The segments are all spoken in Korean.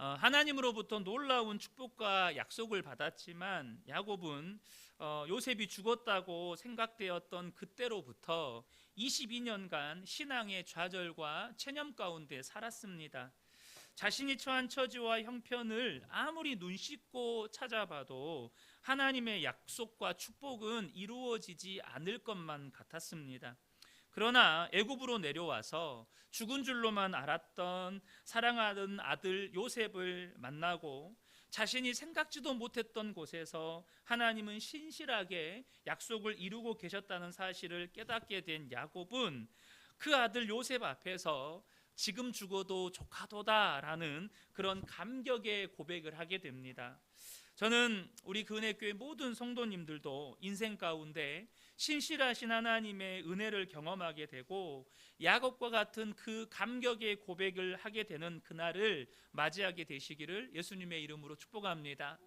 하나님으로부터 놀라운 축복과 약속을 받았지만 야곱은 요셉이 죽었다고 생각되었던 그때로부터 22년간 신앙의 좌절과 체념 가운데 살았습니다. 자신이 처한 처지와 형편을 아무리 눈 씻고 찾아봐도 하나님의 약속과 축복은 이루어지지 않을 것만 같았습니다. 그러나 애굽으로 내려와서 죽은 줄로만 알았던 사랑하는 아들 요셉을 만나고 자신이 생각지도 못했던 곳에서 하나님은 신실하게 약속을 이루고 계셨다는 사실을 깨닫게 된 야곱은 그 아들 요셉 앞에서 지금 죽어도 조카도다라는 그런 감격의 고백을 하게 됩니다. 저는 우리 근혜교회 모든 성도님들도 인생 가운데 신실하신 하나님의 은혜를 경험하게 되고 야곱과 같은 그 감격의 고백을 하게 되는 그날을 맞이하게 되시기를 예수님의 이름으로 축복합니다.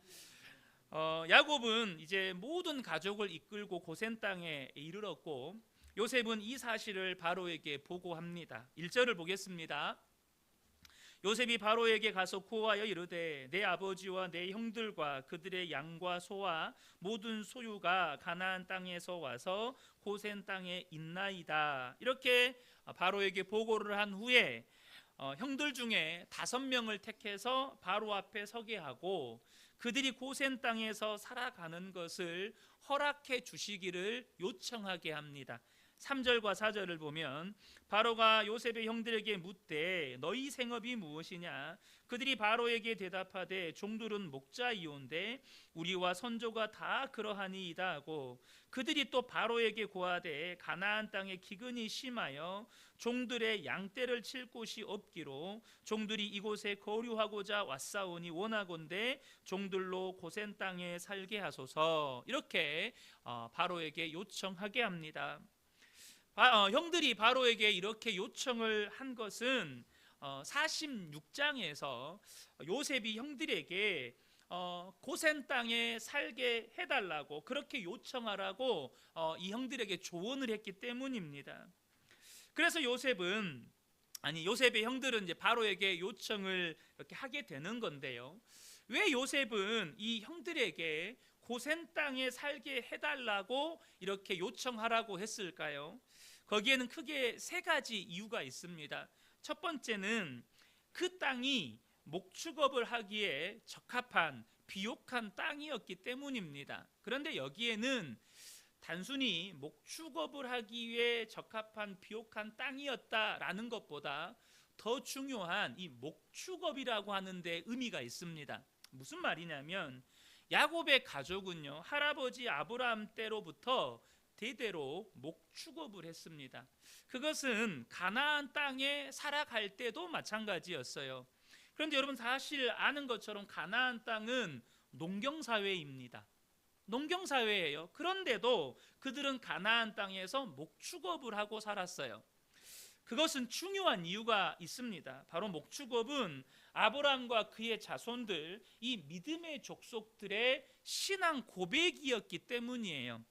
야곱은 이제 모든 가족을 이끌고 고센 땅에 이르렀고 요셉은 이 사실을 바로에게 보고합니다. 1절을 보겠습니다. 요셉이 바로에게 가서 구하여 이르되 내 아버지와 내 형들과 그들의 양과 소와 모든 소유가 가나안 땅에서 와서 고센 땅에 있나이다. 이렇게 바로에게 보고를 한 후에 형들 중에 5명을 택해서 바로 앞에 서게 하고 그들이 고센 땅에서 살아가는 것을 허락해 주시기를 요청하게 합니다. 3절과 4절을 보면 바로가 요셉의 형들에게 묻되 너희 생업이 무엇이냐? 그들이 바로에게 대답하되 종들은 목자이온데 우리와 선조가 다 그러하니이다 하고 그들이 또 바로에게 고하되 가나안 땅에 기근이 심하여 종들의 양떼를 칠 곳이 없기로 종들이 이곳에 거류하고자 왔사오니 원하건대 종들로 고센 땅에 살게 하소서. 이렇게 바로에게 요청하게 합니다. 형들이 바로에게 이렇게 요청을 한 것은 46장에서 요셉이 형들에게 고센 땅에 살게 해달라고 그렇게 요청하라고 이 형들에게 조언을 했기 때문입니다. 그래서 요셉의 형들은 이제 바로에게 요청을 이렇게 하게 되는 건데요. 왜 요셉은 이 형들에게 고센 땅에 살게 해달라고 이렇게 요청하라고 했을까요? 거기에는 크게 3가지 이유가 있습니다. 첫 번째는 그 땅이 목축업을 하기에 적합한 비옥한 땅이었기 때문입니다. 그런데 여기에는 단순히 목축업을 하기 위해 적합한 비옥한 땅이었다라는 것보다 더 중요한 이 목축업이라고 하는 데 의미가 있습니다. 무슨 말이냐면 야곱의 가족은요 할아버지 아브라함 때로부터 대대로 목축업을 했습니다. 그것은 가나안 땅에 살아갈 때도 마찬가지였어요. 그런데 여러분 사실 아는 것처럼 가나안 땅은 농경사회입니다. 농경사회예요. 그런데도 그들은 가나안 땅에서 목축업을 하고 살았어요. 그것은 중요한 이유가 있습니다. 바로 목축업은 아브라함과 그의 자손들 이 믿음의 족속들의 신앙 고백이었기 때문이에요.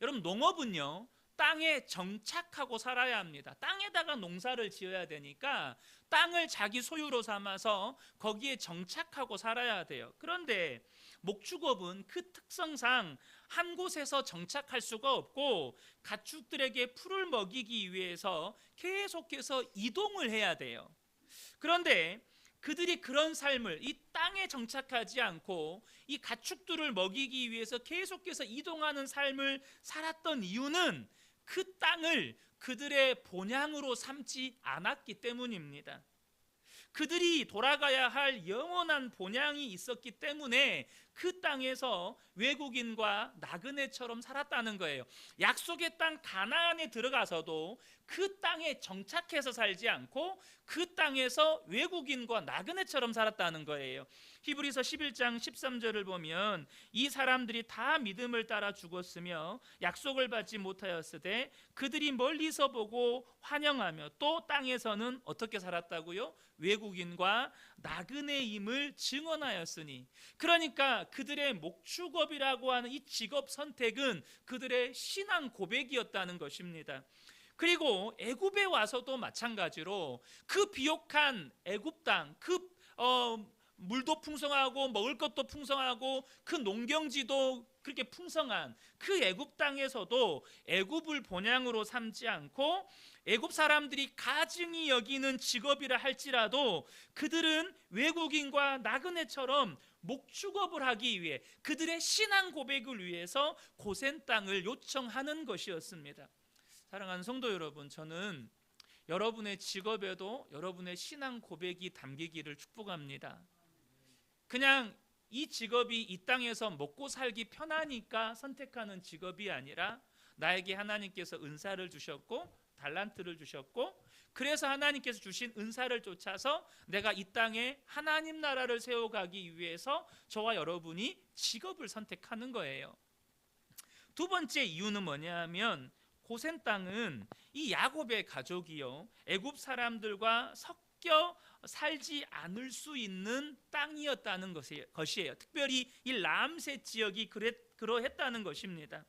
여러분 농업은요 땅에 정착하고 살아야 합니다. 땅에다가 농사를 지어야 되니까 땅을 자기 소유로 삼아서 거기에 정착하고 살아야 돼요. 그런데 목축업은 그 특성상 한 곳에서 정착할 수가 없고 가축들에게 풀을 먹이기 위해서 계속해서 이동을 해야 돼요. 그런데 그들이 그런 삶을 이 땅에 정착하지 않고 이 가축들을 먹이기 위해서 계속해서 이동하는 삶을 살았던 이유는 그 땅을 그들의 본향으로 삼지 않았기 때문입니다. 그들이 돌아가야 할 영원한 본향이 있었기 때문에 그 땅에서 외국인과 나그네처럼 살았다는 거예요. 약속의 땅 가나안에 들어가서도 그 땅에 정착해서 살지 않고 그 땅에서 외국인과 나그네처럼 살았다는 거예요. 히브리서 11장 13절을 보면 이 사람들이 다 믿음을 따라 죽었으며 약속을 받지 못하였으되 그들이 멀리서 보고 환영하며 또 땅에서는 어떻게 살았다고요? 외국인과 나그네임을 증언하였으니. 그러니까 그들의 목축업이라고 하는 이 직업 선택은 그들의 신앙 고백이었다는 것입니다. 그리고 애굽에 와서도 마찬가지로 그 비옥한 애굽 땅, 그 물도 풍성하고 먹을 것도 풍성하고 그 농경지도 그렇게 풍성한 그 애굽 땅에서도 애굽을 본향으로 삼지 않고 애굽 사람들이 가증히 여기는 직업이라 할지라도 그들은 외국인과 나그네처럼 목축업을 하기 위해 그들의 신앙 고백을 위해서 고센 땅을 요청하는 것이었습니다. 사랑하는 성도 여러분, 저는 여러분의 직업에도 여러분의 신앙 고백이 담기기를 축복합니다. 그냥 이 직업이 이 땅에서 먹고 살기 편하니까 선택하는 직업이 아니라 나에게 하나님께서 은사를 주셨고 달란트를 주셨고 그래서 하나님께서 주신 은사를 쫓아서 내가 이 땅에 하나님 나라를 세워가기 위해서 저와 여러분이 직업을 선택하는 거예요. 두 번째 이유는 뭐냐 하면 고센 땅은 이 야곱의 가족이요 애굽 사람들과 섞여 살지 않을 수 있는 땅이었다는 것이에요. 특별히 이 람셋 지역이 그러했다는 것입니다.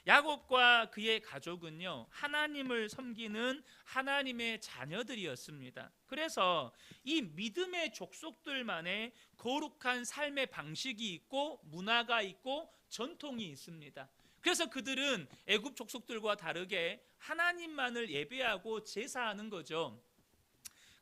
야곱과 그의 가족은요 하나님을 섬기는 하나님의 자녀들이었습니다. 그래서 이 믿음의 족속들만의 거룩한 삶의 방식이 있고 문화가 있고 전통이 있습니다. 그래서 그들은 애굽 족속들과 다르게 하나님만을 예배하고 제사하는 거죠.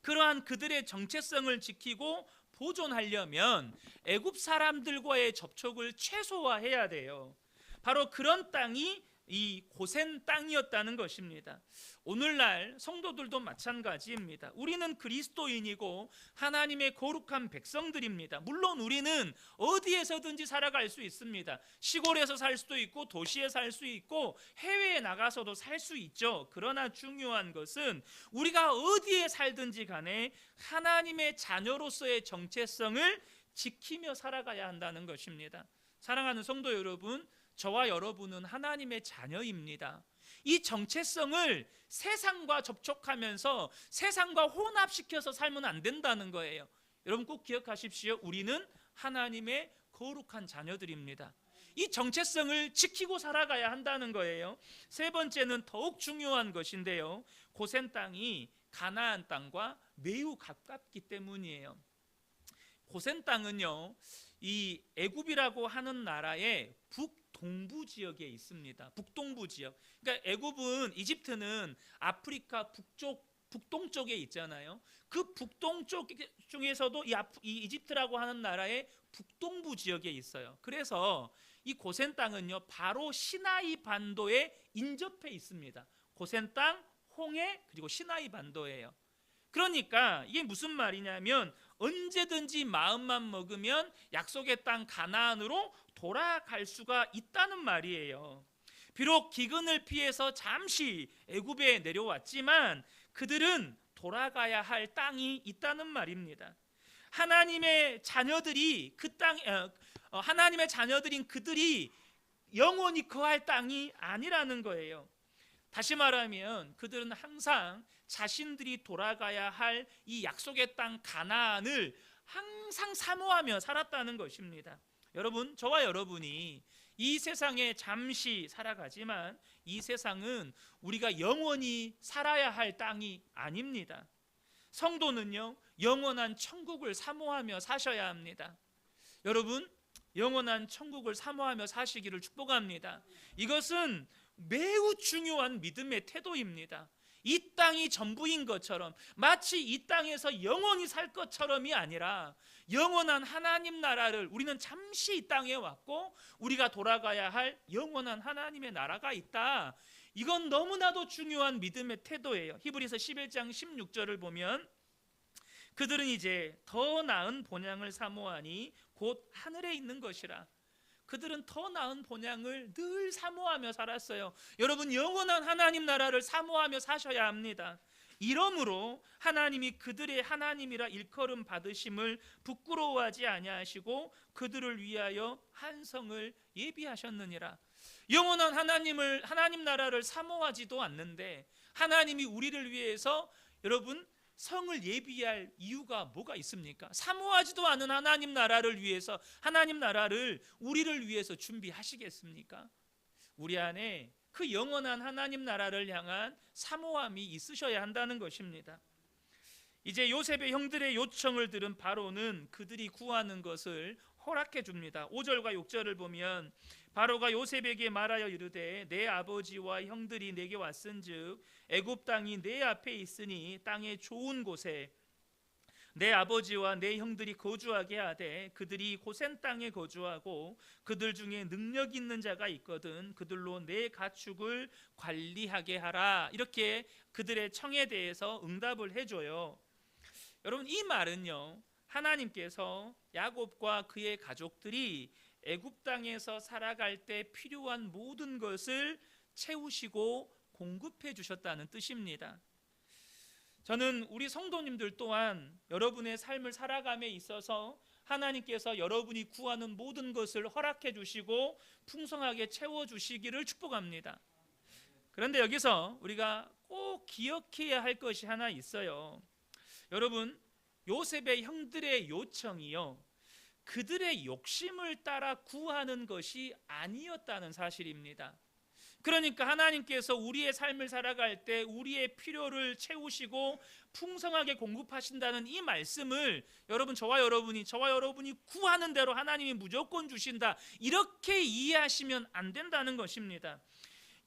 그러한 그들의 정체성을 지키고 보존하려면 애굽 사람들과의 접촉을 최소화해야 돼요. 바로 그런 땅이 이 고센 땅이었다는 것입니다. 오늘날 성도들도 마찬가지입니다. 우리는 그리스도인이고 하나님의 거룩한 백성들입니다. 물론 우리는 어디에서든지 살아갈 수 있습니다. 시골에서 살 수도 있고 도시에 살 수 있고 해외에 나가서도 살 수 있죠. 그러나 중요한 것은 우리가 어디에 살든지 간에 하나님의 자녀로서의 정체성을 지키며 살아가야 한다는 것입니다. 사랑하는 성도 여러분, 저와 여러분은 하나님의 자녀입니다. 이 정체성을 세상과 접촉하면서 세상과 혼합시켜서 살면 안 된다는 거예요. 여러분 꼭 기억하십시오. 우리는 하나님의 거룩한 자녀들입니다. 이 정체성을 지키고 살아가야 한다는 거예요. 세 번째는 더욱 중요한 것인데요. 고센 땅이 가나안 땅과 매우 가깝기 때문이에요. 고센 땅은요, 이 애굽이라고 하는 나라의 북동부 지역에 있습니다. 북동부 지역. 그러니까 애굽은 이집트는 아프리카 북동쪽에 있잖아요. 그 북동쪽 중에서도 이 이집트라고 하는 나라의 북동부 지역에 있어요. 그래서 이 고센 땅은요 바로 시나이 반도에 인접해 있습니다. 고센 땅, 홍해 그리고 시나이 반도예요. 그러니까 이게 무슨 말이냐면 언제든지 마음만 먹으면 약속의 땅 가나안으로 돌아갈 수가 있다는 말이에요. 비록 기근을 피해서 잠시 애굽에 내려왔지만 그들은 돌아가야 할 땅이 있다는 말입니다. 하나님의 자녀들이 하나님의 자녀들인 그들이 영원히 거할 땅이 아니라는 거예요. 다시 말하면 그들은 항상 자신들이 돌아가야 할 이 약속의 땅 가나안을 항상 사모하며 살았다는 것입니다. 여러분, 저와 여러분이 이 세상에 잠시 살아가지만 이 세상은 우리가 영원히 살아야 할 땅이 아닙니다. 성도는요 영원한 천국을 사모하며 사셔야 합니다. 여러분, 영원한 천국을 사모하며 사시기를 축복합니다. 이것은 매우 중요한 믿음의 태도입니다. 이 땅이 전부인 것처럼, 마치 이 땅에서 영원히 살 것처럼이 아니라 영원한 하나님 나라를, 우리는 잠시 이 땅에 왔고 우리가 돌아가야 할 영원한 하나님의 나라가 있다. 이건 너무나도 중요한 믿음의 태도예요. 히브리서 11장 16절을 보면 그들은 이제 더 나은 본향을 사모하니 곧 하늘에 있는 것이라. 그들은 더 나은 본향을 늘 사모하며 살았어요. 여러분, 영원한 하나님 나라를 사모하며 사셔야 합니다. 이러므로 하나님이 그들의 하나님이라 일컬음 받으심을 부끄러워하지 아니하시고 그들을 위하여 한 성을 예비하셨느니라. 영원한 하나님 나라를 사모하지도 않는데 하나님이 우리를 위해서 여러분 성을 예비할 이유가 뭐가 있습니까? 사모하지도 않은 하나님 나라를 위해서, 하나님 나라를 우리를 위해서 준비하시겠습니까? 우리 안에 그 영원한 하나님 나라를 향한 사모함이 있으셔야 한다는 것입니다. 이제 요셉의 형들의 요청을 들은 바로는 그들이 구하는 것을 허락해 줍니다. 5절과 6절을 보면 바로가 요셉에게 말하여 이르되 내 아버지와 형들이 내게 왔은즉 애굽 땅이 내 앞에 있으니 땅의 좋은 곳에 내 아버지와 내 형들이 거주하게 하되 그들이 고센 땅에 거주하고 그들 중에 능력 있는 자가 있거든 그들로 내 가축을 관리하게 하라. 이렇게 그들의 청에 대해서 응답을 해줘요. 여러분, 이 말은요, 하나님께서 야곱과 그의 가족들이 애굽 땅에서 살아갈 때 필요한 모든 것을 채우시고 공급해 주셨다는 뜻입니다. 저는 우리 성도님들 또한 여러분의 삶을 살아감에 있어서 하나님께서 여러분이 구하는 모든 것을 허락해 주시고 풍성하게 채워 주시기를 축복합니다. 그런데 여기서 우리가 꼭 기억해야 할 것이 하나 있어요. 여러분, 요셉의 형들의 요청이요, 그들의 욕심을 따라 구하는 것이 아니었다는 사실입니다. 그러니까 하나님께서 우리의 삶을 살아갈 때 우리의 필요를 채우시고 풍성하게 공급하신다는 이 말씀을 저와 여러분이 구하는 대로 하나님이 무조건 주신다, 이렇게 이해하시면 안 된다는 것입니다.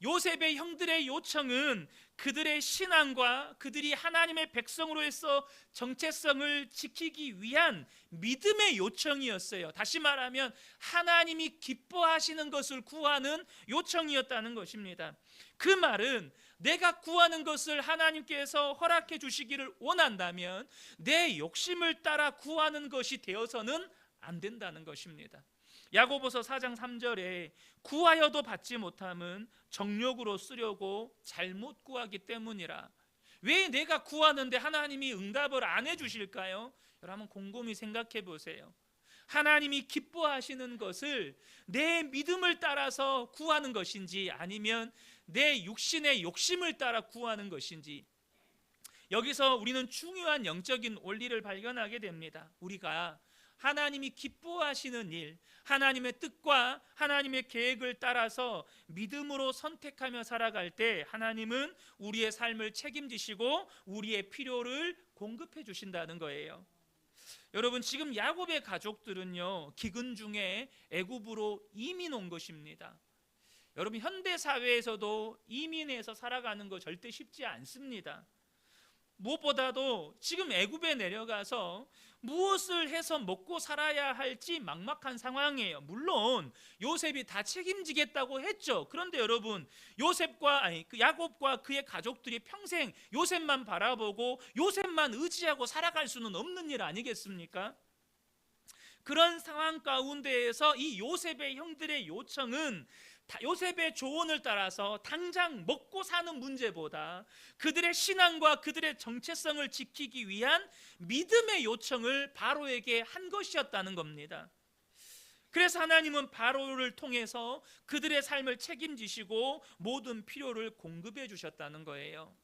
요셉의 형들의 요청은 그들의 신앙과 그들이 하나님의 백성으로서 정체성을 지키기 위한 믿음의 요청이었어요. 다시 말하면 하나님이 기뻐하시는 것을 구하는 요청이었다는 것입니다. 그 말은 내가 구하는 것을 하나님께서 허락해 주시기를 원한다면 내 욕심을 따라 구하는 것이 되어서는 안 된다는 것입니다. 야고보서 4장 3절에 구하여도 받지 못함은 정욕으로 쓰려고 잘못 구하기 때문이라. 왜 내가 구하는데 하나님이 응답을 안 해주실까요? 여러분, 곰곰이 생각해 보세요. 하나님이 기뻐하시는 것을 내 믿음을 따라서 구하는 것인지 아니면 내 육신의 욕심을 따라 구하는 것인지, 여기서 우리는 중요한 영적인 원리를 발견하게 됩니다. 우리가 하나님이 기뻐하시는 일, 하나님의 뜻과 하나님의 계획을 따라서 믿음으로 선택하며 살아갈 때 하나님은 우리의 삶을 책임지시고 우리의 필요를 공급해 주신다는 거예요. 여러분, 지금 야곱의 가족들은요, 기근 중에 애굽으로 이민 온 것입니다. 여러분, 현대 사회에서도 이민해서 살아가는 거 절대 쉽지 않습니다. 무엇보다도 지금 애굽에 내려가서 무엇을 해서 먹고 살아야 할지 막막한 상황이에요. 물론 요셉이 다 책임지겠다고 했죠. 그런데 여러분, 야곱과 그의 가족들이 평생 요셉만 바라보고 요셉만 의지하고 살아갈 수는 없는 일 아니겠습니까? 그런 상황 가운데에서 이 요셉의 형들의 요청은 요셉의 조언을 따라서 당장 먹고 사는 문제보다 그들의 신앙과 그들의 정체성을 지키기 위한 믿음의 요청을 바로에게 한 것이었다는 겁니다. 그래서 하나님은 바로를 통해서 그들의 삶을 책임지시고 모든 필요를 공급해 주셨다는 거예요.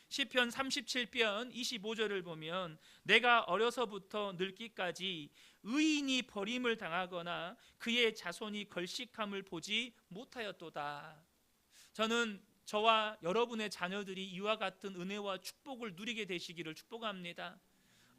시편 37편 25절을 보면 내가 어려서부터 늙기까지 의인이 버림을 당하거나 그의 자손이 걸식함을 보지 못하였도다. 저는 저와 여러분의 자녀들이 이와 같은 은혜와 축복을 누리게 되시기를 축복합니다.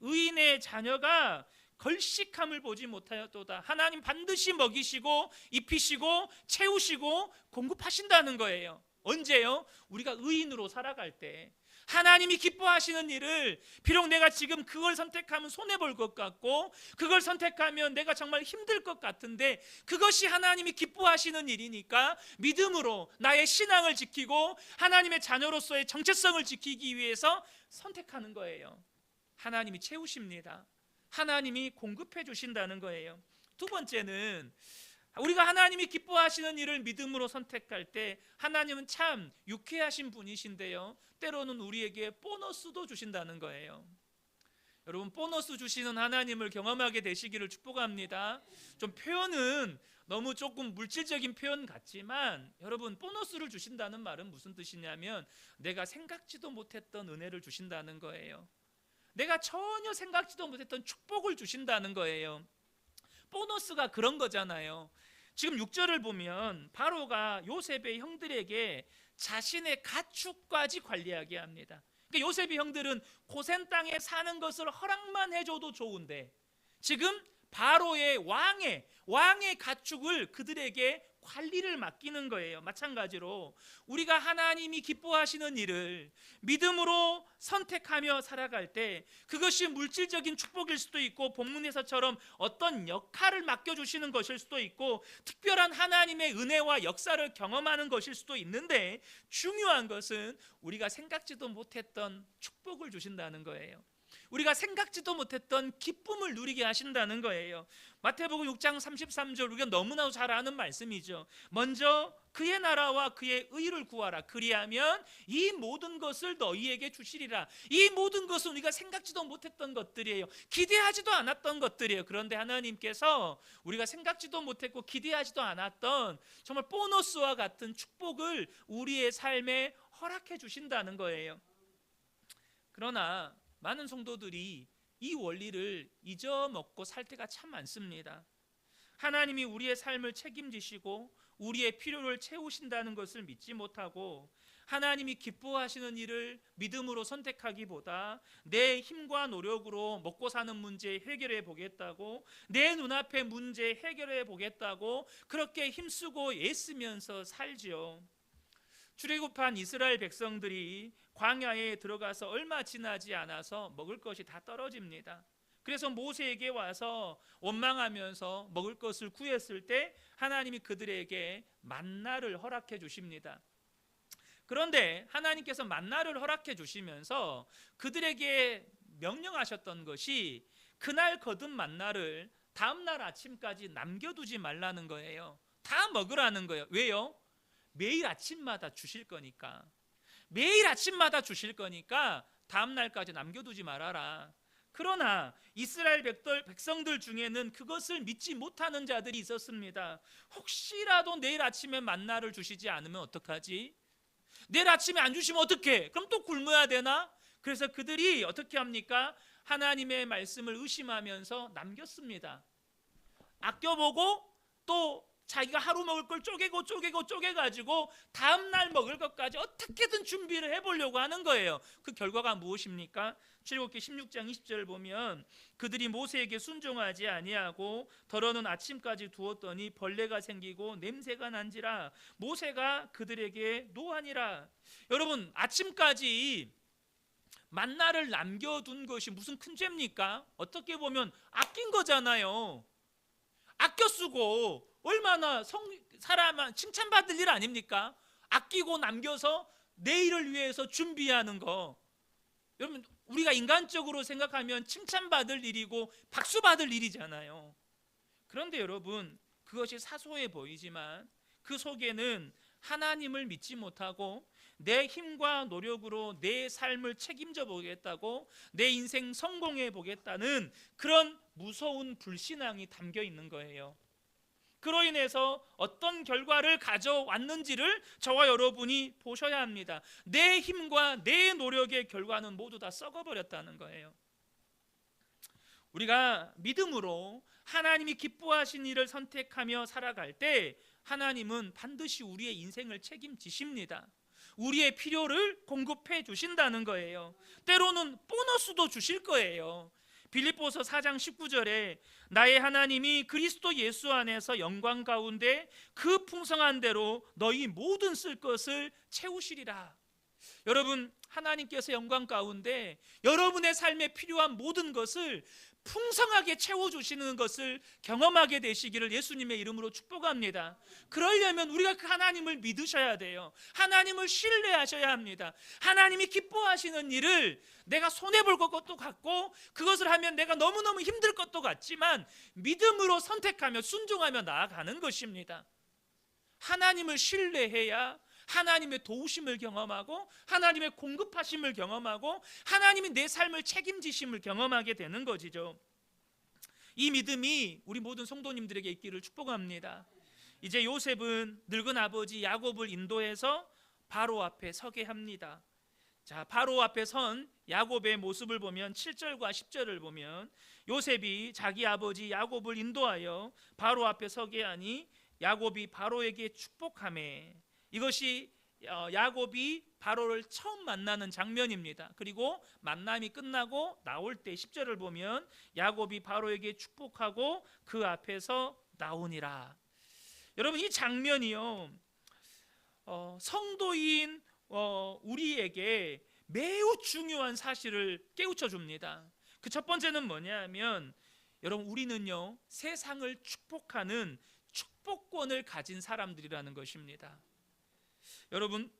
의인의 자녀가 걸식함을 보지 못하였도다. 하나님 반드시 먹이시고 입히시고 채우시고 공급하신다는 거예요. 언제요? 우리가 의인으로 살아갈 때. 하나님이 기뻐하시는 일을, 비록 내가 지금 그걸 선택하면 손해볼 것 같고 그걸 선택하면 내가 정말 힘들 것 같은데 그것이 하나님이 기뻐하시는 일이니까 믿음으로 나의 신앙을 지키고 하나님의 자녀로서의 정체성을 지키기 위해서 선택하는 거예요. 하나님이 채우십니다. 하나님이 공급해 주신다는 거예요. 두 번째는 우리가 하나님이 기뻐하시는 일을 믿음으로 선택할 때 하나님은 참 유쾌하신 분이신데요, 때로는 우리에게 보너스도 주신다는 거예요. 여러분, 보너스 주시는 하나님을 경험하게 되시기를 축복합니다. 좀 표현은 너무 조금 물질적인 표현 같지만 여러분, 보너스를 주신다는 말은 무슨 뜻이냐면 내가 생각지도 못했던 은혜를 주신다는 거예요. 내가 전혀 생각지도 못했던 축복을 주신다는 거예요. 보너스가 그런 거잖아요. 지금 6절을 보면 바로가 요셉의 형들에게 자신의 가축까지 관리하게 합니다. 그러니까 요셉의 형들은 고센 땅에 사는 것을 허락만 해줘도 좋은데 지금 바로의 왕의 가축을 그들에게 관리를 맡기는 거예요. 마찬가지로 우리가 하나님이 기뻐하시는 일을 믿음으로 선택하며 살아갈 때 그것이 물질적인 축복일 수도 있고 본문에서처럼 어떤 역할을 맡겨주시는 것일 수도 있고 특별한 하나님의 은혜와 역사를 경험하는 것일 수도 있는데 중요한 것은 우리가 생각지도 못했던 축복을 주신다는 거예요. 우리가 생각지도 못했던 기쁨을 누리게 하신다는 거예요. 마태복음 6장 33절 우리가 너무나도 잘 아는 말씀이죠. 먼저 그의 나라와 그의 의를 구하라. 그리하면 이 모든 것을 너희에게 주시리라. 이 모든 것은 우리가 생각지도 못했던 것들이에요. 기대하지도 않았던 것들이에요. 그런데 하나님께서 우리가 생각지도 못했고 기대하지도 않았던 정말 보너스와 같은 축복을 우리의 삶에 허락해 주신다는 거예요. 그러나 많은 성도들이 이 원리를 잊어먹고 살 때가 참 많습니다. 하나님이 우리의 삶을 책임지시고 우리의 필요를 채우신다는 것을 믿지 못하고 하나님이 기뻐하시는 일을 믿음으로 선택하기보다 내 힘과 노력으로 먹고 사는 문제 해결해 보겠다고, 내 눈앞의 문제 해결해 보겠다고 그렇게 힘쓰고 애쓰면서 살지요. 출애굽한 이스라엘 백성들이 광야에 들어가서 얼마 지나지 않아서 먹을 것이 다 떨어집니다. 그래서 모세에게 와서 원망하면서 먹을 것을 구했을 때 하나님이 그들에게 만나를 허락해 주십니다. 그런데 하나님께서 만나를 허락해 주시면서 그들에게 명령하셨던 것이 그날 거둔 만나를 다음날 아침까지 남겨두지 말라는 거예요. 다 먹으라는 거예요. 왜요? 매일 아침마다 주실 거니까. 매일 아침마다 주실 거니까 다음 날까지 남겨두지 말아라. 그러나 이스라엘 백성들 중에는 그것을 믿지 못하는 자들이 있었습니다. 혹시라도 내일 아침에 만나를 주시지 않으면 어떡하지? 내일 아침에 안 주시면 어떡해? 그럼 또 굶어야 되나? 그래서 그들이 어떻게 합니까? 하나님의 말씀을 의심하면서 남겼습니다. 아껴보고 또 자기가 하루 먹을 걸 쪼개가지고 다음날 먹을 것까지 어떻게든 준비를 해보려고 하는 거예요. 그 결과가 무엇입니까? 출애굽기 16장 20절을 보면 그들이 모세에게 순종하지 아니하고 덜어놓은 아침까지 두었더니 벌레가 생기고 냄새가 난지라 모세가 그들에게 노하니라. 여러분, 아침까지 만나를 남겨둔 것이 무슨 큰 죄입니까? 어떻게 보면 아낀 거잖아요. 아껴 쓰고 얼마나 사람 칭찬받을 일 아닙니까? 아끼고 남겨서 내일을 위해서 준비하는 거. 여러분, 우리가 인간적으로 생각하면 칭찬받을 일이고 박수받을 일이잖아요. 그런데 여러분, 그것이 사소해 보이지만 그 속에는 하나님을 믿지 못하고 내 힘과 노력으로 내 삶을 책임져 보겠다고, 내 인생 성공해 보겠다는 그런 무서운 불신앙이 담겨 있는 거예요. 그로 인해서 어떤 결과를 가져왔는지를 저와 여러분이 보셔야 합니다. 내 힘과 내 노력의 결과는 모두 다 썩어버렸다는 거예요. 우리가 믿음으로 하나님이 기뻐하신 일을 선택하며 살아갈 때 하나님은 반드시 우리의 인생을 책임지십니다. 우리의 필요를 공급해 주신다는 거예요. 때로는 보너스도 주실 거예요. 빌립보서 4장 19절에 나의 하나님이 그리스도 예수 안에서 영광 가운데 그 풍성한 대로 너희 모든 쓸 것을 채우시리라. 여러분, 하나님께서 영광 가운데 여러분의 삶에 필요한 모든 것을 풍성하게 채워주시는 것을 경험하게 되시기를 예수님의 이름으로 축복합니다. 그러려면 우리가 그 하나님을 믿으셔야 돼요. 하나님을 신뢰하셔야 합니다. 하나님이 기뻐하시는 일을 내가 손해볼 것도 같고 그것을 하면 내가 너무너무 힘들 것도 같지만 믿음으로 선택하며 순종하며 나아가는 것입니다. 하나님을 신뢰해야 하나님의 도우심을 경험하고 하나님의 공급하심을 경험하고 하나님이 내 삶을 책임지심을 경험하게 되는 것이죠. 이 믿음이 우리 모든 성도님들에게 있기를 축복합니다. 이제 요셉은 늙은 아버지 야곱을 인도해서 바로 앞에 서게 합니다. 자, 바로 앞에 선 야곱의 모습을 보면 7절과 10절을 보면 요셉이 자기 아버지 야곱을 인도하여 바로 앞에 서게 하니 야곱이 바로에게 축복하매, 이것이 야곱이 바로를 처음 만나는 장면입니다. 그리고 만남이 끝나고 나올 때 10절을 보면 야곱이 바로에게 축복하고 그 앞에서 나오니라. 여러분, 이 장면이요, 성도인 우리에게 매우 중요한 사실을 깨우쳐 줍니다. 그 첫 번째는 뭐냐면, 여러분, 우리는요 세상을 축복하는 축복권을 가진 사람들이라는 것입니다. 여러분,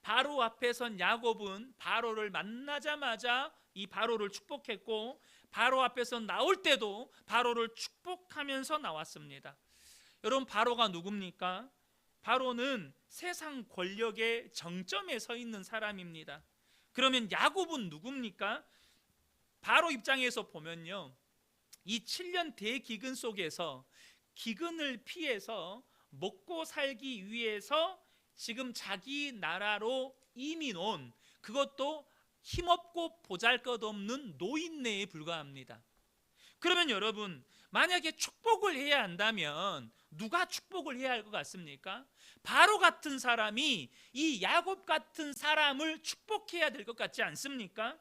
바로 앞에 선 야곱은 바로를 만나자마자 이 바로를 축복했고, 바로 앞에서 나올 때도 바로를 축복하면서 나왔습니다. 여러분, 바로가 누굽니까? 바로는 세상 권력의 정점에 서 있는 사람입니다. 그러면 야곱은 누굽니까? 바로 입장에서 보면요, 이 7년 대기근 속에서 기근을 피해서 먹고 살기 위해서 지금 자기 나라로 이민 온, 그것도 힘없고 보잘것없는 노인네에 불과합니다. 그러면 여러분, 만약에 축복을 해야 한다면 누가 축복을 해야 할 것 같습니까? 바로 같은 사람이 이 야곱 같은 사람을 축복해야 될 것 같지 않습니까?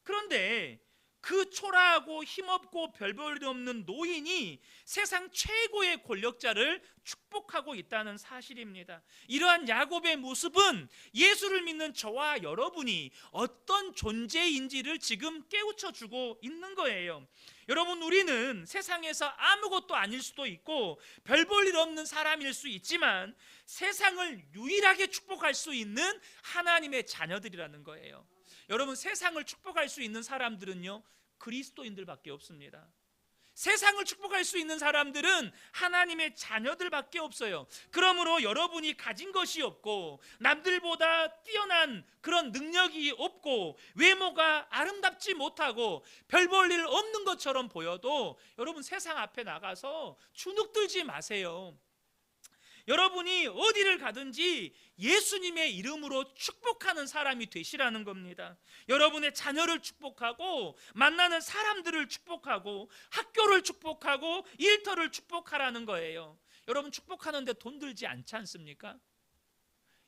그런데 그 초라하고 힘없고 별 볼일 없는 노인이 세상 최고의 권력자를 축복하고 있다는 사실입니다. 이러한 야곱의 모습은 예수를 믿는 저와 여러분이 어떤 존재인지를 지금 깨우쳐 주고 있는 거예요. 여러분, 우리는 세상에서 아무것도 아닐 수도 있고 별 볼일 없는 사람일 수 있지만 세상을 유일하게 축복할 수 있는 하나님의 자녀들이라는 거예요. 여러분, 세상을 축복할 수 있는 사람들은요 그리스도인들밖에 없습니다. 세상을 축복할 수 있는 사람들은 하나님의 자녀들밖에 없어요. 그러므로 여러분이 가진 것이 없고 남들보다 뛰어난 그런 능력이 없고 외모가 아름답지 못하고 별 볼 일 없는 것처럼 보여도 여러분, 세상 앞에 나가서 주눅들지 마세요. 여러분이 어디를 가든지 예수님의 이름으로 축복하는 사람이 되시라는 겁니다. 여러분의 자녀를 축복하고 만나는 사람들을 축복하고 학교를 축복하고 일터를 축복하라는 거예요. 여러분, 축복하는데 돈 들지 않지 않습니까?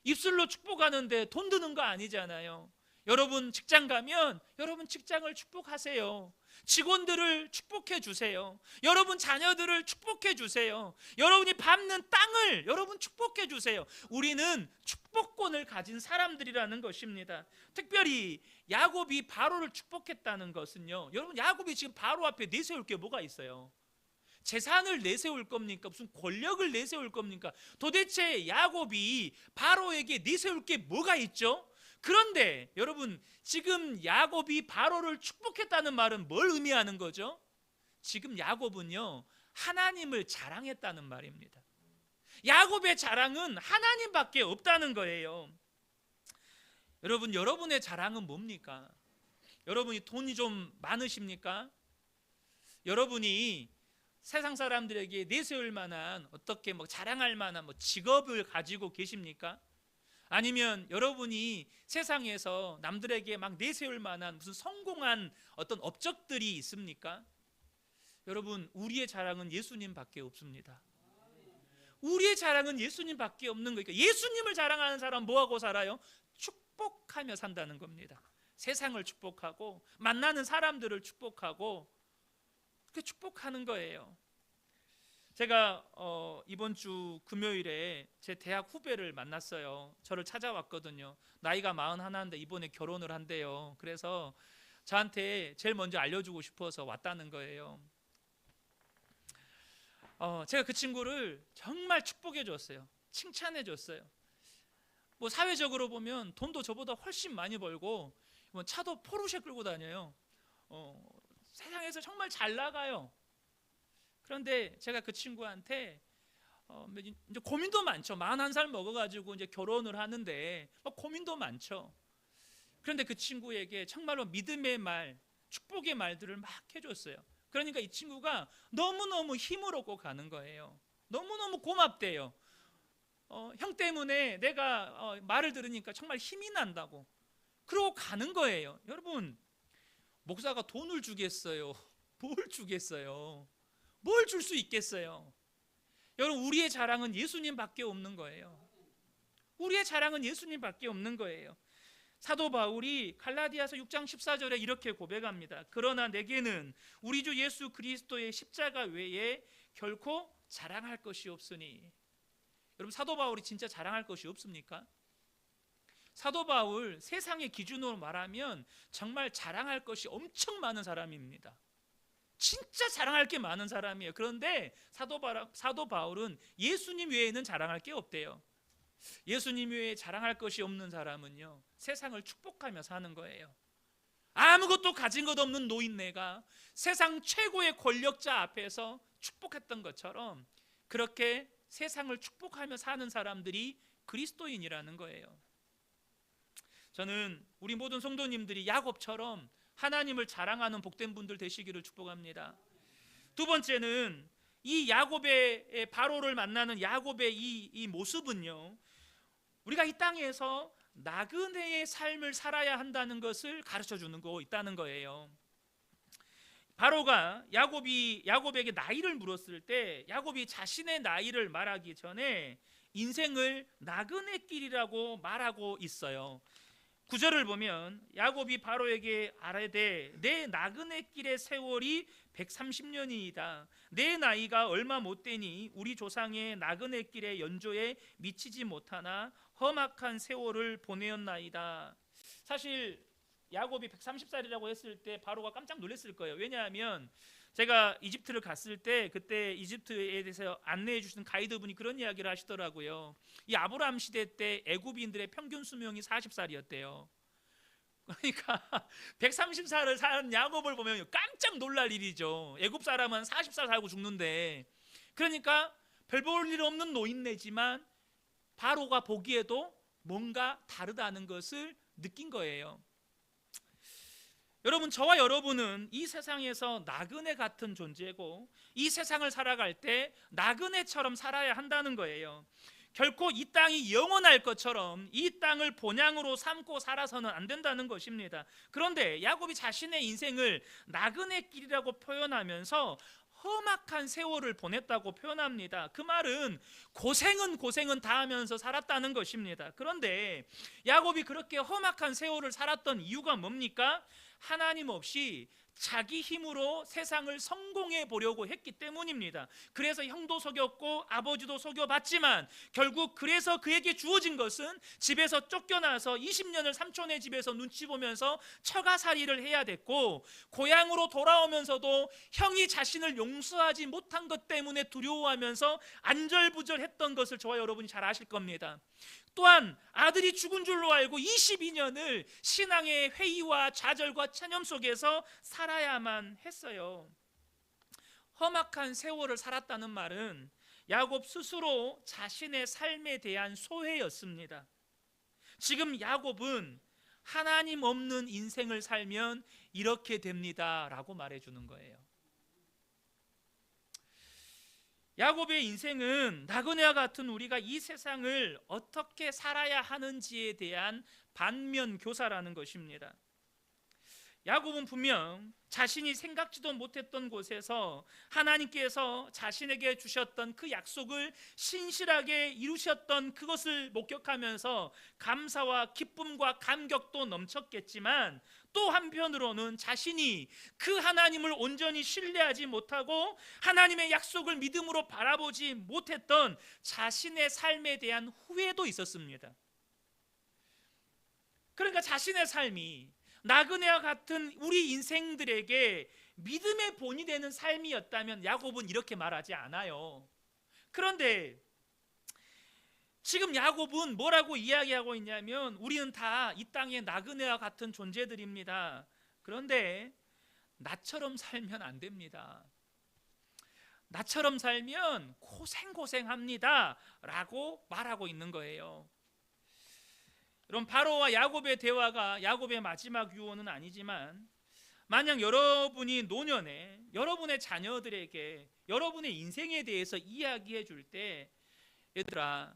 입술로 축복하는데 돈 드는 거 아니잖아요. 여러분, 직장 가면 여러분 직장을 축복하세요. 직원들을 축복해 주세요. 여러분 자녀들을 축복해 주세요. 여러분이 밟는 땅을 여러분 축복해 주세요. 우리는 축복권을 가진 사람들이라는 것입니다. 특별히 야곱이 바로를 축복했다는 것은요, 여러분, 야곱이 지금 바로 앞에 내세울 게 뭐가 있어요? 재산을 내세울 겁니까? 무슨 권력을 내세울 겁니까? 도대체 야곱이 바로에게 내세울 게 뭐가 있죠? 그런데 여러분, 지금 야곱이 바로를 축복했다는 말은 뭘 의미하는 거죠? 지금 야곱은요 하나님을 자랑했다는 말입니다. 야곱의 자랑은 하나님밖에 없다는 거예요. 여러분, 여러분의 자랑은 뭡니까? 여러분이 돈이 좀 많으십니까? 여러분이 세상 사람들에게 내세울 만한, 어떻게 자랑할 만한 직업을 가지고 계십니까? 아니면 여러분이 세상에서 남들에게 막 내세울 만한 무슨 성공한 어떤 업적들이 있습니까? 여러분, 우리의 자랑은 예수님밖에 없습니다. 우리의 자랑은 예수님밖에 없는 거니까 예수님을 자랑하는 사람은 뭐하고 살아요? 축복하며 산다는 겁니다. 세상을 축복하고 만나는 사람들을 축복하고 그렇게 축복하는 거예요. 제가 이번 주 금요일에 제 대학 후배를 만났어요. 저를 찾아왔거든요. 나이가 41인데 이번에 결혼을 한대요. 그래서 저한테 제일 먼저 알려주고 싶어서 왔다는 거예요. 제가 그 친구를 정말 축복해 줬어요. 칭찬해 줬어요. 사회적으로 보면 돈도 저보다 훨씬 많이 벌고 차도 포르쉐 끌고 다녀요. 세상에서 정말 잘 나가요. 그런데 제가 그 친구한테 이제 고민도 많죠. 41살 먹어가지고 이제 결혼을 하는데 고민도 많죠. 그런데 그 친구에게 정말로 믿음의 말, 축복의 말들을 막 해줬어요. 그러니까 이 친구가 너무너무 힘을 얻고 가는 거예요. 너무너무 고맙대요. 형 때문에 내가 말을 들으니까 정말 힘이 난다고. 그러고 가는 거예요. 여러분, 목사가 돈을 주겠어요? 뭘 주겠어요? 뭘 줄 수 있겠어요? 여러분, 우리의 자랑은 예수님밖에 없는 거예요. 우리의 자랑은 예수님밖에 없는 거예요. 사도 바울이 갈라디아서 6장 14절에 이렇게 고백합니다. 그러나 내게는 우리 주 예수 그리스도의 십자가 외에 결코 자랑할 것이 없으니. 여러분, 사도 바울이 진짜 자랑할 것이 없습니까? 사도 바울 세상의 기준으로 말하면 정말 자랑할 것이 엄청 많은 사람입니다. 진짜 자랑할 게 많은 사람이에요. 그런데 사도 바울은 예수님 외에는 자랑할 게 없대요. 예수님 외에 자랑할 것이 없는 사람은요, 세상을 축복하며 사는 거예요. 아무것도 가진 것 없는 노인네가 세상 최고의 권력자 앞에서 축복했던 것처럼 그렇게 세상을 축복하며 사는 사람들이 그리스도인이라는 거예요. 저는 우리 모든 성도님들이 야곱처럼 하나님을 자랑하는 복된 분들 되시기를 축복합니다. 두 번째는 이 야곱의 바로를 만나는 야곱의 이 모습은요, 우리가 이 땅에서 나그네의 삶을 살아야 한다는 것을 가르쳐 주는 거 있다는 거예요. 바로가 야곱에게 나이를 물었을 때 야곱이 자신의 나이를 말하기 전에 인생을 나그네길이라고 말하고 있어요. 9절을 보면 야곱이 바로에게 아뢰되 내 나그네길의 세월이 130년이다. 내 나이가 얼마 못 되니 우리 조상의 나그네길의 연조에 미치지 못하나 험악한 세월을 보내었나이다. 사실 야곱이 130살이라고 했을 때 바로가 깜짝 놀랐을 거예요. 왜냐하면 제가 이집트를 갔을 때 그때 이집트에 대해서 안내해 주시는 가이드분이 그런 이야기를 하시더라고요. 이 아브라함 시대 때 애굽인들의 평균 수명이 40살이었대요. 그러니까 130살을 사는 야곱을 보면 깜짝 놀랄 일이죠. 애굽 사람은 40살 살고 죽는데, 그러니까 별 볼 일 없는 노인네지만 바로가 보기에도 뭔가 다르다는 것을 느낀 거예요. 여러분, 저와 여러분은 이 세상에서 나그네 같은 존재고 이 세상을 살아갈 때 나그네처럼 살아야 한다는 거예요. 결코 이 땅이 영원할 것처럼 이 땅을 본향으로 삼고 살아서는 안 된다는 것입니다. 그런데 야곱이 자신의 인생을 나그네길이라고 표현하면서 험악한 세월을 보냈다고 표현합니다. 그 말은 고생은 다 하면서 살았다는 것입니다. 그런데 야곱이 그렇게 험악한 세월을 살았던 이유가 뭡니까? 하나님 없이 자기 힘으로 세상을 성공해 보려고 했기 때문입니다. 그래서 형도 속였고 아버지도 속여봤지만 결국 그래서 그에게 주어진 것은 집에서 쫓겨나서 20년을 삼촌의 집에서 눈치 보면서 처가살이를 해야 됐고, 고향으로 돌아오면서도 형이 자신을 용서하지 못한 것 때문에 두려워하면서 안절부절했던 것을 저와 여러분이 잘 아실 겁니다. 또한 아들이 죽은 줄로 알고 22년을 신앙의 회의와 좌절과 체념 속에서 살아야만 했어요. 험악한 세월을 살았다는 말은 야곱 스스로 자신의 삶에 대한 소회였습니다. 지금 야곱은 하나님 없는 인생을 살면 이렇게 됩니다 라고 말해주는 거예요. 야곱의 인생은 나그네와 같은 우리가 이 세상을 어떻게 살아야 하는지에 대한 반면 교사라는 것입니다. 야곱은 분명 자신이 생각지도 못했던 곳에서 하나님께서 자신에게 주셨던 그 약속을 신실하게 이루셨던 그것을 목격하면서 감사와 기쁨과 감격도 넘쳤겠지만, 또 한편으로는 자신이 그 하나님을 온전히 신뢰하지 못하고 하나님의 약속을 믿음으로 바라보지 못했던 자신의 삶에 대한 후회도 있었습니다. 그러니까 자신의 삶이 나그네와 같은 우리 인생들에게 믿음의 본이 되는 삶이었다면 야곱은 이렇게 말하지 않아요. 그런데 지금 야곱은 뭐라고 이야기하고 있냐면, 우리는 다 이 땅의 나그네와 같은 존재들입니다. 그런데 나처럼 살면 안 됩니다. 나처럼 살면 고생합니다 라고 말하고 있는 거예요. 그럼 바로와 야곱의 대화가 야곱의 마지막 유언은 아니지만, 만약 여러분이 노년에 여러분의 자녀들에게 여러분의 인생에 대해서 이야기해 줄 때, 얘들아,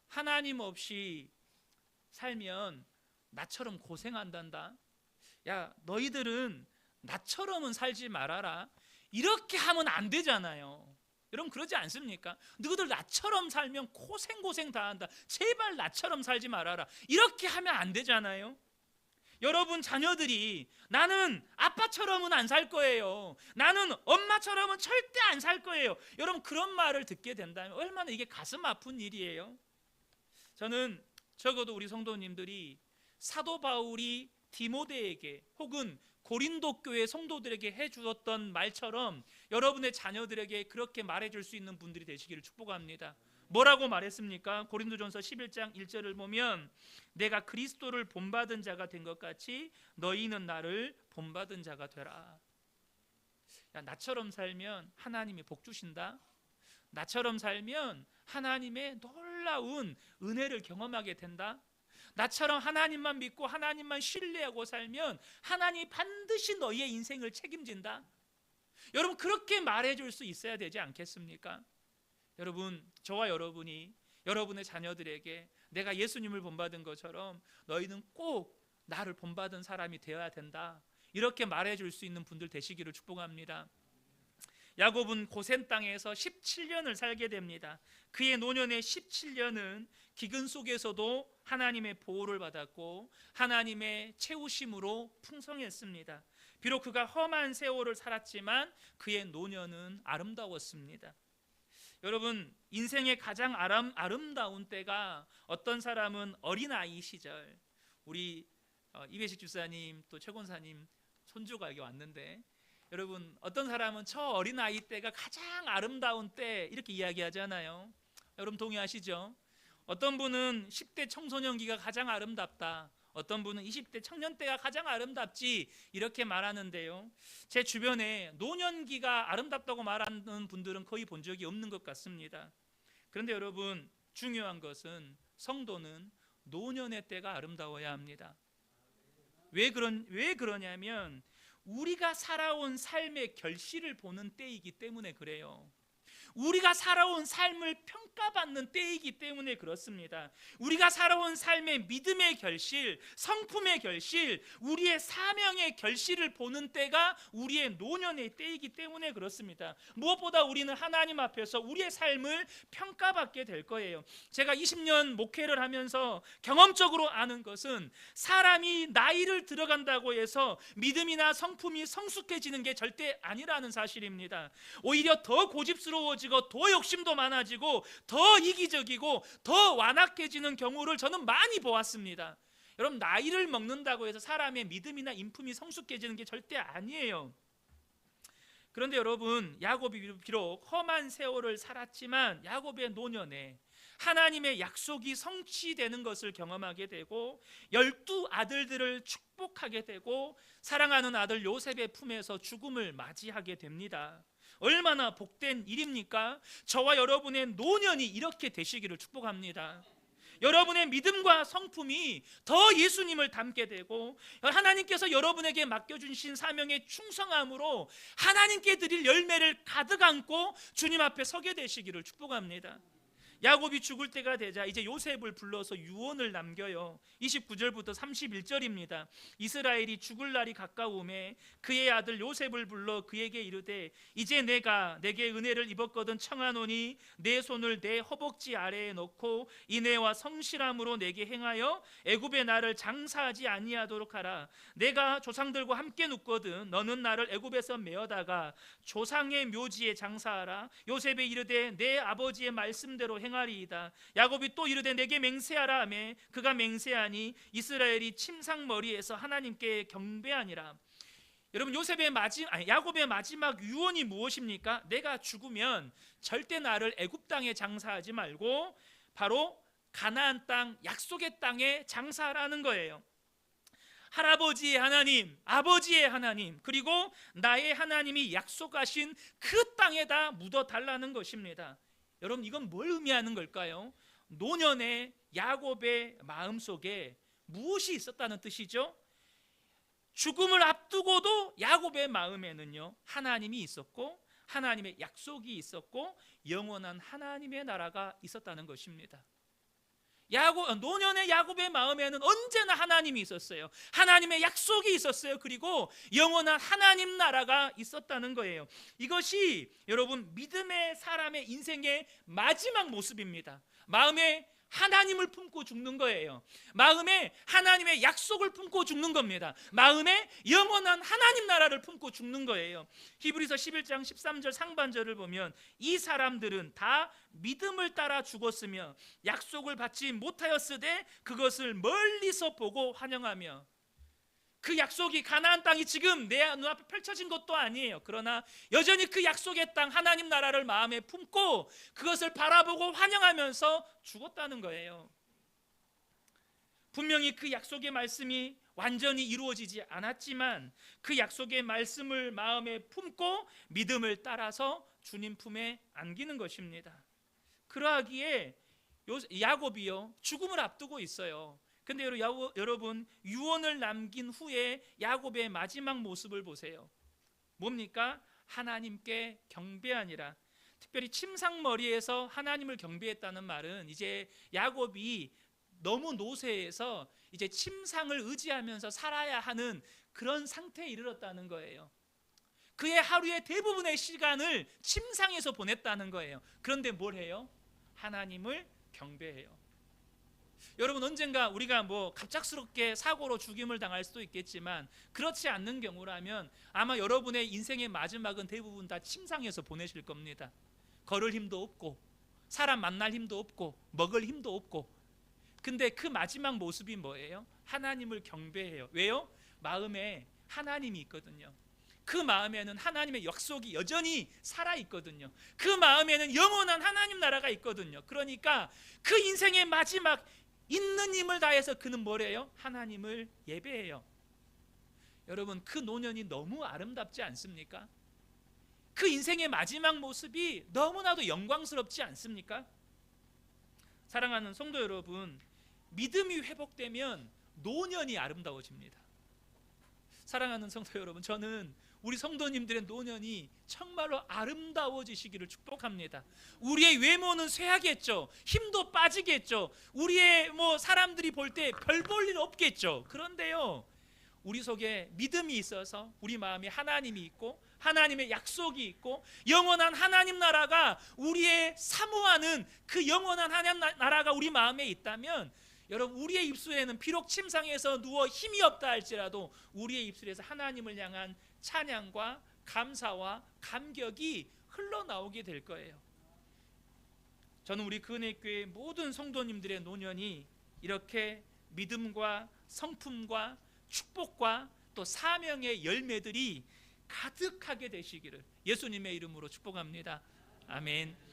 하나님 없이 살면 나처럼 고생한단다. 야, 너희들은 나처럼은 살지 말아라. 이렇게 하면 안 되잖아요. 여러분 그러지 않습니까? 너희들 나처럼 살면 고생 다 한다. 제발 나처럼 살지 말아라. 이렇게 하면 안 되잖아요. 여러분 자녀들이 나는 아빠처럼은 안 살 거예요, 나는 엄마처럼은 절대 안 살 거예요, 여러분 그런 말을 듣게 된다면 얼마나 이게 가슴 아픈 일이에요. 저는 적어도 우리 성도님들이 사도 바울이 디모데에게 혹은 고린도 교회 성도들에게 해주었던 말처럼 여러분의 자녀들에게 그렇게 말해줄 수 있는 분들이 되시기를 축복합니다. 뭐라고 말했습니까? 고린도전서 11장 1절을 보면 내가 그리스도를 본받은 자가 된 것 같이 너희는 나를 본받은 자가 되라. 야, 나처럼 살면 하나님이 복 주신다. 나처럼 살면 하나님의 놀라운 은혜를 경험하게 된다. 나처럼 하나님만 믿고 하나님만 신뢰하고 살면 하나님이 반드시 너희의 인생을 책임진다. 여러분 그렇게 말해줄 수 있어야 되지 않겠습니까? 여러분 저와 여러분이 여러분의 자녀들에게 내가 예수님을 본받은 것처럼 너희는 꼭 나를 본받은 사람이 되어야 된다, 이렇게 말해줄 수 있는 분들 되시기를 축복합니다. 야곱은 고센 땅에서 17년을 살게 됩니다. 그의 노년의 17년은 기근 속에서도 하나님의 보호를 받았고 하나님의 채우심으로 풍성했습니다. 비록 그가 험한 세월을 살았지만 그의 노년은 아름다웠습니다. 여러분 인생의 가장 아름다운 때가 어떤 사람은 어린아이 시절, 우리 이배식 주사님 또 최권사님 손주가 여기 왔는데 여러분 어떤 사람은 저 어린아이 때가 가장 아름다운 때 이렇게 이야기하잖아요. 여러분 동의하시죠? 어떤 분은 10대 청소년기가 가장 아름답다, 어떤 분은 20대 청년 때가 가장 아름답지 이렇게 말하는데요, 제 주변에 노년기가 아름답다고 말하는 분들은 거의 본 적이 없는 것 같습니다. 그런데 여러분 중요한 것은 성도는 노년의 때가 아름다워야 합니다. 왜 그러냐면 우리가 살아온 삶의 결실을 보는 때이기 때문에 그래요. 우리가 살아온 삶을 평가받는 때이기 때문에 그렇습니다. 우리가 살아온 삶의 믿음의 결실, 성품의 결실, 우리의 사명의 결실을 보는 때가 우리의 노년의 때이기 때문에 그렇습니다. 무엇보다 우리는 하나님 앞에서 우리의 삶을 평가받게 될 거예요. 제가 20년 목회를 하면서 경험적으로 아는 것은 사람이 나이를 들어간다고 해서 믿음이나 성품이 성숙해지는 게 절대 아니라는 사실입니다. 오히려 더 고집스러워지고 더 욕심도 많아지고 더 이기적이고 더 완악해지는 경우를 저는 많이 보았습니다. 여러분 나이를 먹는다고 해서 사람의 믿음이나 인품이 성숙해지는 게 절대 아니에요. 그런데 여러분 야곱이 비록 험한 세월을 살았지만 야곱의 노년에 하나님의 약속이 성취되는 것을 경험하게 되고 12 아들들을 축복하게 되고 사랑하는 아들 요셉의 품에서 죽음을 맞이하게 됩니다. 얼마나 복된 일입니까? 저와 여러분의 노년이 이렇게 되시기를 축복합니다. 여러분의 믿음과 성품이 더 예수님을 닮게 되고 하나님께서 여러분에게 맡겨주신 사명에 충성함으로 하나님께 드릴 열매를 가득 안고 주님 앞에 서게 되시기를 축복합니다. 야곱이 죽을 때가 되자 이제 요셉을 불러서 유언을 남겨요. 29절부터 31절입니다. 이스라엘이 죽을 날이 가까우매 그의 아들 요셉을 불러 그에게 이르되 이제 내가 내게 은혜를 입었거든 청하노니 내 손을 내 허벅지 아래에 넣고 인애와 성실함으로 내게 행하여 애굽에 나를 장사하지 아니하도록 하라. 내가 조상들과 함께 눕거든 너는 나를 애굽에서 메어다가 조상의 묘지에 장사하라. 요셉이 이르되 내 아버지의 말씀대로 행하리이다. 야곱이 또 이르되 내게 맹세하라 하매 그가 맹세하니 이스라엘이 침상머리에서 하나님께 경배하니라. 여러분 야곱의 마지막 유언이 무엇입니까? 내가 죽으면 절대 나를 애굽 땅에 장사하지 말고 바로 가나안 땅, 약속의 땅에 장사하라는 거예요. 할아버지의 하나님, 아버지의 하나님, 그리고 나의 하나님이 약속하신 그 땅에다 묻어달라는 것입니다. 여러분 이건 뭘 의미하는 걸까요? 노년의 야곱의 마음속에 무엇이 있었다는 뜻이죠? 죽음을 앞두고도 야곱의 마음에는요 하나님이 있었고 하나님의 약속이 있었고 영원한 하나님의 나라가 있었다는 것입니다. 노년의 야곱의 마음에는 언제나 하나님이 있었어요. 하나님의 약속이 있었어요. 그리고 영원한 하나님 나라가 있었다는 거예요. 이것이 여러분 믿음의 사람의 인생의 마지막 모습입니다. 마음에 하나님을 품고 죽는 거예요. 마음에 하나님의 약속을 품고 죽는 겁니다. 마음에 영원한 하나님 나라를 품고 죽는 거예요. 히브리서 11장 13절 상반절을 보면 이 사람들은 다 믿음을 따라 죽었으며 약속을 받지 못하였으되 그것을 멀리서 보고 환영하며, 그 약속이 가나안 땅이 지금 내 눈앞에 펼쳐진 것도 아니에요. 그러나 여전히 그 약속의 땅 하나님 나라를 마음에 품고 그것을 바라보고 환영하면서 죽었다는 거예요. 분명히 그 약속의 말씀이 완전히 이루어지지 않았지만 그 약속의 말씀을 마음에 품고 믿음을 따라서 주님 품에 안기는 것입니다. 그러하기에 야곱이요 죽음을 앞두고 있어요. 근데 여러분 유언을 남긴 후에 야곱의 마지막 모습을 보세요. 뭡니까? 하나님께 경배하니라. 특별히 침상머리에서 하나님을 경배했다는 말은 이제 야곱이 너무 노쇠해서 이제 침상을 의지하면서 살아야 하는 그런 상태에 이르렀다는 거예요. 그의 하루의 대부분의 시간을 침상에서 보냈다는 거예요. 그런데 뭘 해요? 하나님을 경배해요. 여러분 언젠가 우리가 갑작스럽게 사고로 죽임을 당할 수도 있겠지만 그렇지 않는 경우라면 아마 여러분의 인생의 마지막은 대부분 다 침상에서 보내실 겁니다. 걸을 힘도 없고 사람 만날 힘도 없고 먹을 힘도 없고. 근데 그 마지막 모습이 뭐예요? 하나님을 경배해요. 왜요? 마음에 하나님이 있거든요. 그 마음에는 하나님의 약속이 여전히 살아있거든요. 그 마음에는 영원한 하나님 나라가 있거든요. 그러니까 그 인생의 마지막 있는 힘을 다해서 그는 뭐래요? 하나님을 예배해요. 여러분 그 노년이 너무 아름답지 않습니까? 그 인생의 마지막 모습이 너무나도 영광스럽지 않습니까? 사랑하는 성도 여러분, 믿음이 회복되면 노년이 아름다워집니다. 사랑하는 성도 여러분, 저는 우리 성도님들의 노년이 정말로 아름다워지시기를 축복합니다. 우리의 외모는 쇠하겠죠. 힘도 빠지겠죠. 우리의 사람들이 볼 때 별 볼 일 없겠죠. 그런데요, 우리 속에 믿음이 있어서 우리 마음에 하나님이 있고 하나님의 약속이 있고 영원한 하나님 나라가 우리의 사모하는 그 영원한 하나님 나라가 우리 마음에 있다면, 여러분 우리의 입술에는 비록 침상에서 누워 힘이 없다 할지라도 우리의 입술에서 하나님을 향한 찬양과 감사와 감격이 흘러나오게 될 거예요. 저는 우리 그은혜교회 모든 성도님들의 노년이 이렇게 믿음과 성품과 축복과 또 사명의 열매들이 가득하게 되시기를 예수님의 이름으로 축복합니다. 아멘.